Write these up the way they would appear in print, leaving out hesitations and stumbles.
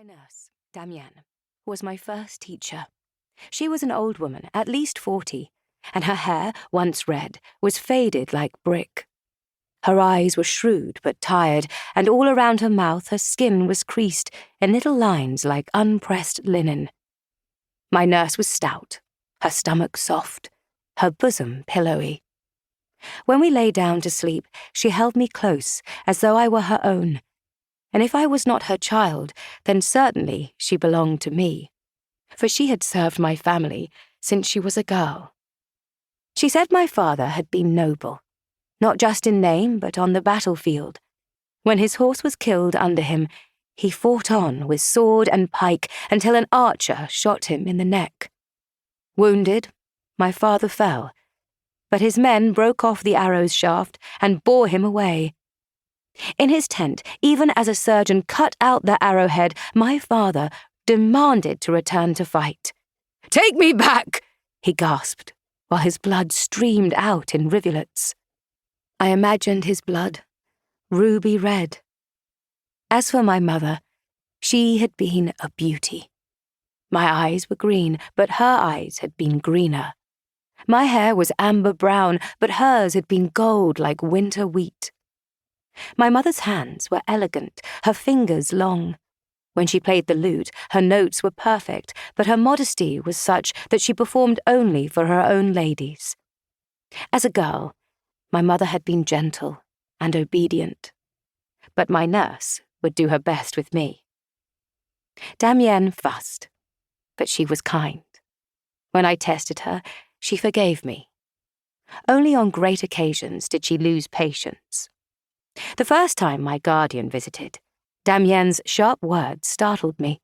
My nurse, Damienne, was my first teacher. She was an old woman, at least 40, and her hair, once red, was faded like brick. Her eyes were shrewd but tired, and all around her mouth her skin was creased in little lines like unpressed linen. My nurse was stout, her stomach soft, her bosom pillowy. When we lay down to sleep, she held me close, as though I were her own, and if I was not her child, then certainly she belonged to me, for she had served my family since she was a girl. She said my father had been noble, not just in name but on the battlefield. When his horse was killed under him, he fought on with sword and pike until an archer shot him in the neck. Wounded, my father fell, but his men broke off the arrow's shaft and bore him away. In his tent, even as a surgeon cut out the arrowhead, my father demanded to return to fight. "Take me back!" he gasped, while his blood streamed out in rivulets. I imagined his blood, ruby red. As for my mother, she had been a beauty. My eyes were green, but her eyes had been greener. My hair was amber brown, but hers had been gold like winter wheat. My mother's hands were elegant, her fingers long. When she played the lute, her notes were perfect, but her modesty was such that she performed only for her own ladies. As a girl, my mother had been gentle and obedient, but my nurse would do her best with me. Damienne fussed, but she was kind. When I tested her, she forgave me. Only on great occasions did she lose patience. The first time my guardian visited, Damienne's sharp words startled me.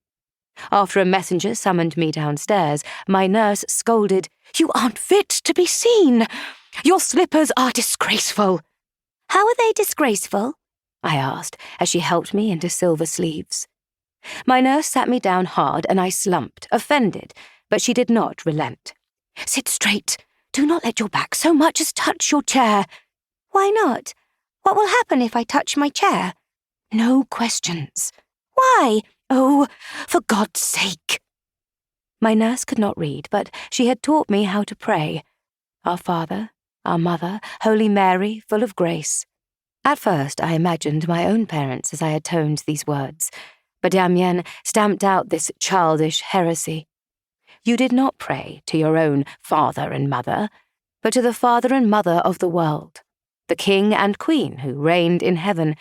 After a messenger summoned me downstairs, my nurse scolded, "You aren't fit to be seen. Your slippers are disgraceful." "How are they disgraceful?" I asked, as she helped me into silver sleeves. My nurse sat me down hard and I slumped, offended, but she did not relent. "Sit straight. Do not let your back so much as touch your chair." "Why not? What will happen if I touch my chair?" "No questions." "Why?" "Oh, for God's sake." My nurse could not read, but she had taught me how to pray. Our Father, our Mother, Holy Mary, full of grace. At first I imagined my own parents as I atoned these words, but Damienne stamped out this childish heresy. You did not pray to your own father and mother, but to the Father and Mother of the world, the King and Queen who reigned in heaven.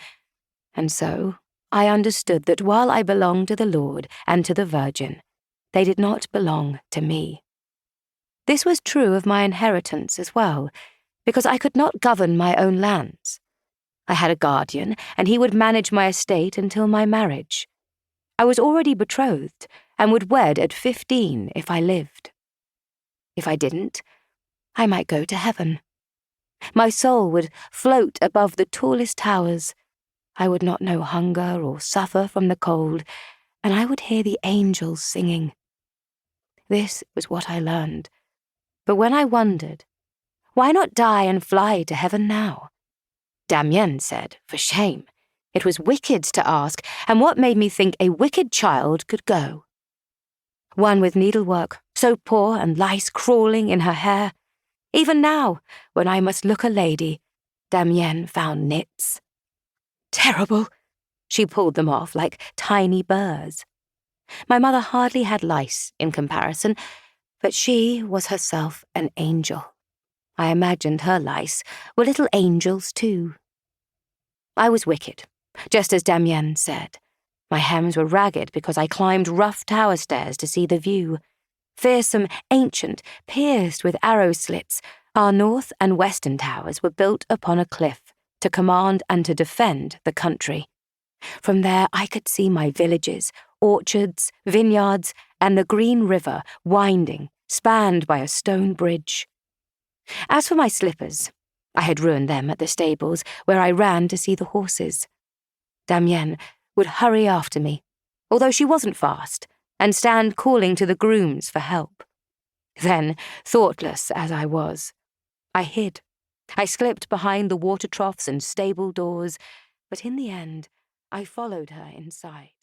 And so I understood that while I belonged to the Lord and to the Virgin, they did not belong to me. This was true of my inheritance as well, because I could not govern my own lands. I had a guardian, and he would manage my estate until my marriage. I was already betrothed, and would wed at 15 if I lived. If I didn't, I might go to heaven. My soul would float above the tallest towers. I would not know hunger or suffer from the cold, and I would hear the angels singing. This was what I learned. But when I wondered, why not die and fly to heaven now? Damienne said, for shame. It was wicked to ask, and what made me think a wicked child could go? One with needlework, so poor and lice crawling in her hair. Even now, when I must look a lady, Damienne found knits. Terrible! She pulled them off like tiny burrs. My mother hardly had lice in comparison, but she was herself an angel. I imagined her lice were little angels too. I was wicked, just as Damienne said. My hems were ragged because I climbed rough tower stairs to see the view. Fearsome, ancient, pierced with arrow slits, our north and western towers were built upon a cliff to command and to defend the country. From there I could see my villages, orchards, vineyards, and the green river winding, spanned by a stone bridge. As for my slippers, I had ruined them at the stables, where I ran to see the horses. Damienne would hurry after me, although she wasn't fast, and stand calling to the grooms for help. Then, thoughtless as I was, I hid. I slipped behind the water troughs and stable doors, but in the end, I followed her inside.